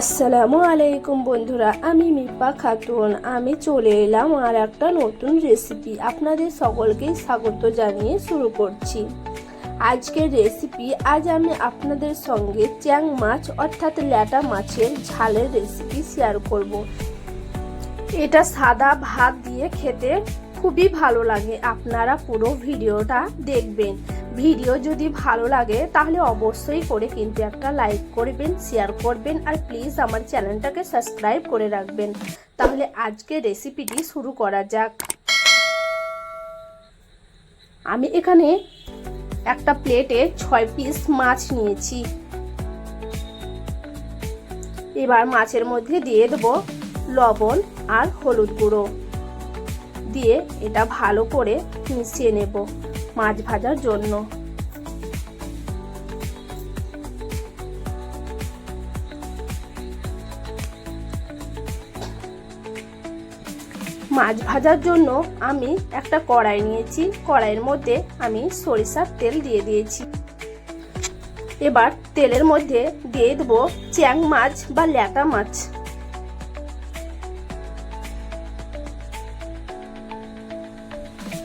আসসালামু আলাইকুম বন্ধুরা, আমি মিপা খাতুন। আমি চলে এলাম আর একটা নতুন রেসিপি আপনাদের সকলকেই স্বাগত জানিয়ে শুরু করছি আজকের রেসিপি। আজ আমি আপনাদের সঙ্গে চ্যাং মাছ অর্থাৎ ল্যাটা মাছের ঝালের রেসিপি শেয়ার করব। এটা সাদা ভাত দিয়ে খেতে খুবই ভালো লাগে। আপনারা পুরো ভিডিওটা দেখবেন। ভিডিও যদি ভালো লাগে তাহলে অবশ্যই করে কিন্তু একটা লাইক করবেন, শেয়ার করবেন আর প্লিজ আমার চ্যানেলটাকে সাবস্ক্রাইব করে রাখবেন। তাহলে আজকে রেসিপিটি শুরু করা যাক। আমি এখানে একটা প্লেটে 6 পিস মাছ নিয়েছি। এবার মাছের মধ্যে দিয়ে দেবো লবণ আর হলুদ গুঁড়ো দিয়ে এটা ভালো করে মিশিয়ে নেব মাছ ভাজার জন্য। মাছ ভাজার জন্য আমি একটা কড়াই নিয়েছি। কড়াইয়ের মধ্যে আমি সরিষার তেল দিয়ে দিয়েছি। এবার তেলের মধ্যে দিয়ে দেবো চ্যাং মাছ বা ল্যাটা মাছ।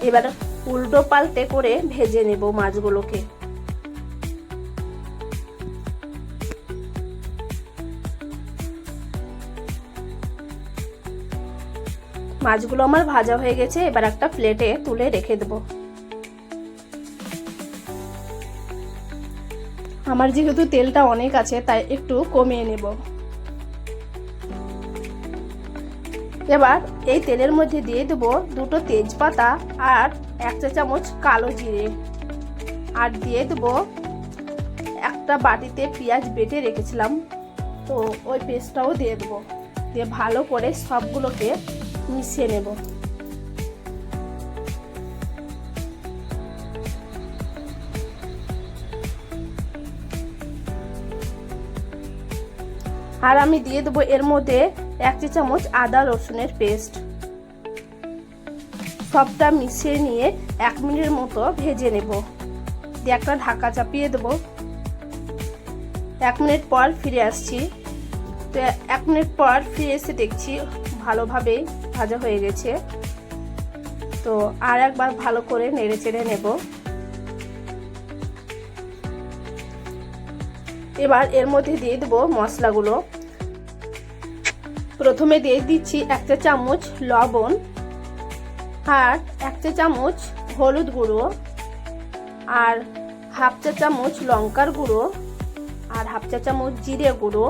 এবার উল্টো পাল্টে করে ভেজে নেব মাছগুলোকে। মাছগুলো আমার ভাজা হয়ে গেছে। এবার একটা প্লেটে তুলে রেখে দেব। আমার যেহেতু তেলটা অনেক আছে তাই একটু কমিয়ে নেব। এবার এই তেলের মধ্যে দিয়ে দেব দুটো তেজপাতা আর 1 চা চামচ কালো জিরে, আর দিয়ে দেব একটা বাটিতে পেঁয়াজ বেটে রেখেছিলাম, তো ওই পেস্টটাও দিয়ে দেবো। দিয়ে ভালো করে সবগুলোকে মিশিয়ে নেব। আর আমি দিয়ে দেবো এর মধ্যে 1 চা চামচ আদা রসুনের পেস্ট। সবটা মিশিয়ে নিয়ে 1 মিনিটের মতো ভেজে নেব। দিয়ে একটা ঢাকা চাপিয়ে দেবো। 1 মিনিট পর ফিরে আসছি। তো 1 মিনিট পর ফিরে এসে দেখছি ভালোভাবে ভাজা হয়ে গেছে। তো আর একবার ভালো করে নেড়ে চেড়ে নেব। এবার এর মধ্যে দিয়ে দেবো মশলাগুলো। প্রথমে দিয়ে দিচ্ছি 1 চা চামচ লবণ আর 1 চা চামচ হলুদ গুঁড়ো আর 1/2 চা চামচ লঙ্কার গুঁড়ো আর 1/2 চা চামচ জিরে গুঁড়ো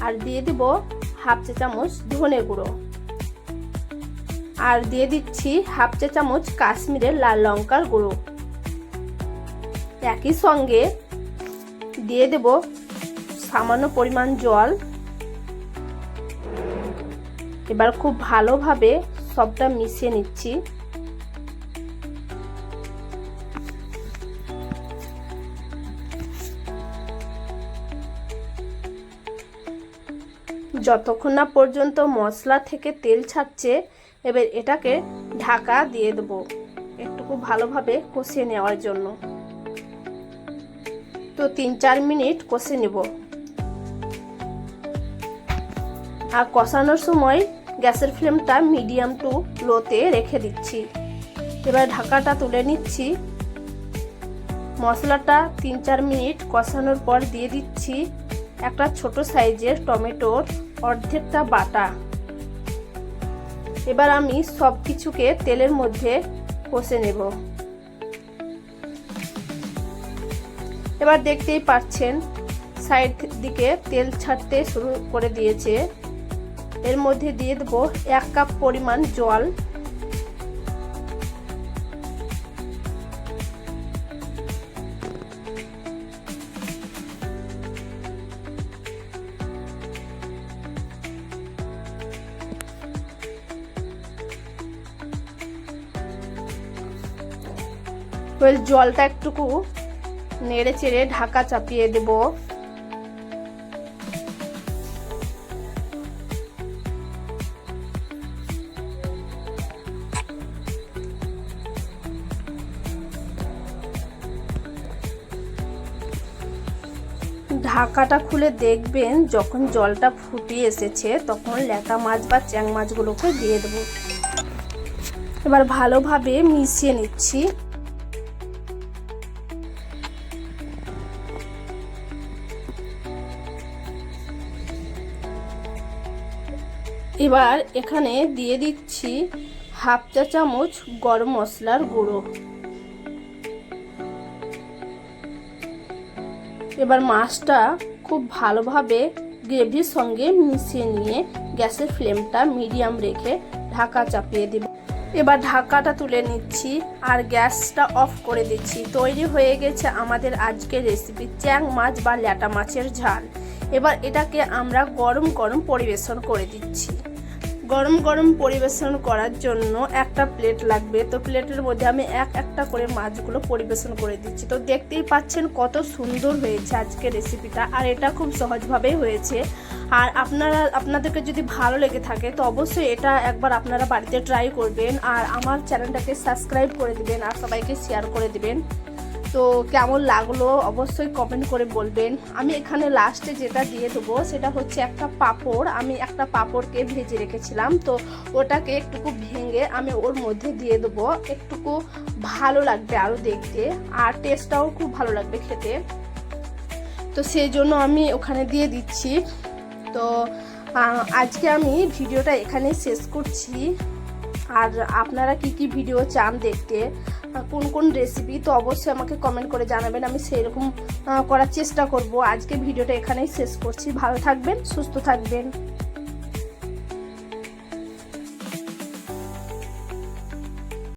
আর দিয়ে দেব 1/2 চা চামচ ধনে গুঁড়ো আর দিয়ে দিচ্ছি 1/2 চা চামচ কাশ্মীরের লাল লঙ্কার গুঁড়ো। একই সঙ্গে দিয়ে দেব সামান্য পরিমাণ জল। এবার খুব ভালোভাবে সবটা মিশিয়ে নিচ্ছি। যতক্ষণ না পর্যন্ত মশলা থেকে তেল ছাড়ছে এবার এটাকে ঢাকা দিয়ে দেব একটু ভালোভাবে কষিয়ে নেওয়ার জন্য। তো 3-4 মিনিট কষে নেব। আর কষানোর সময় গ্যাসের ফ্লেমটা মিডিয়াম টু লোতে রেখে দিচ্ছি। এবার ঢাকাটা তুলে নিচ্ছি। মশলাটা 3-4 মিনিট কষানোর পর দিয়ে দিচ্ছি একটা ছোট সাইজের টমেটোর অর্ধেকটা বাটা। এবার আমি সব কিছুকে তেলের মধ্যে কষে নেব। এবার দেখতেই পাচ্ছেন সাইড দিকে তেল ছাড়তে শুরু করে দিয়েছে। এর মধ্যে দিয়ে দেব 1 কাপ পরিমাণ জল। জলটা একটুকু নেড়ে চেড়ে ঢাকা চাপিয়ে দেব। ঢাকাটা খুলে দেখবেন যখন জলটা ফুটে এসেছে তখন ল্যাটা মাছ বা চ্যাং মাছগুলোকে দিয়ে দেবো। এবার ভালোভাবে মিশিয়ে নিচ্ছি। এবার এখানে দিয়ে দিচ্ছি হাফ চা চামচ গরম মশলার গুঁড়ো। এবার মাছটা খুব ভালোভাবে গ্রেভির সঙ্গে মিশিয়ে নিয়ে গ্যাসের ফ্লেমটা মিডিয়াম রেখে ঢাকা চাপিয়ে দেব। এবার ঢাকাটা তুলে নিচ্ছি আর গ্যাসটা অফ করে দিচ্ছি। তৈরি হয়ে গেছে আমাদের আজকের রেসিপি চ্যাং মাছ বা ল্যাটা মাছের ঝাল। এবার এটাকে আমরা গরম গরম পরিবেশন করে দিচ্ছি। গরম গরম পরিবেশন করার জন্য একটা প্লেট লাগবে, তো প্লেটের মধ্যে আমি একটা করে মাছগুলো পরিবেশন করে দিচ্ছি। তো দেখতেই পাচ্ছেন কত সুন্দর হয়েছে আজকের রেসিপিটা, আর এটা খুব সহজভাবেই হয়েছে। আর আপনাদেরকে যদি ভালো লেগে থাকে তো অবশ্যই এটা একবার আপনারা বাড়িতে ট্রাই করবেন, আর আমার চ্যানেলটাকে সাবস্ক্রাইব করে দিবেন আর সবাইকে শেয়ার করে দিবেন। তো কেমন লাগলো অবশ্যই কমেন্ট করে বলবেন। আমি এখানে লাস্টে যেটা দিয়ে দেবো সেটা হচ্ছে একটা পাঁপড়। আমি একটা পাঁপড়কে ভেজে রেখেছিলাম, তো ওটাকে একটুকু ভেঙে আমি ওর মধ্যে দিয়ে দেবো। একটুকু ভালো লাগবে আরও দেখতে, আর টেস্টটাও খুব ভালো লাগবে খেতে, তো সেই জন্য আমি ওখানে দিয়ে দিচ্ছি। তো আজকে আমি ভিডিওটা এখানেই শেষ করছি। আর আপনারা কি ভিডিও চান দেখতে, কোন কোন রেসিপি, তো অবশ্যই আমাকে কমেন্ট করে জানাবেন, আমি সেরকম করার চেষ্টা করব। আজকে ভিডিওটা এখানেই শেষ করছি। ভালো থাকবেন, সুস্থ থাকবেন।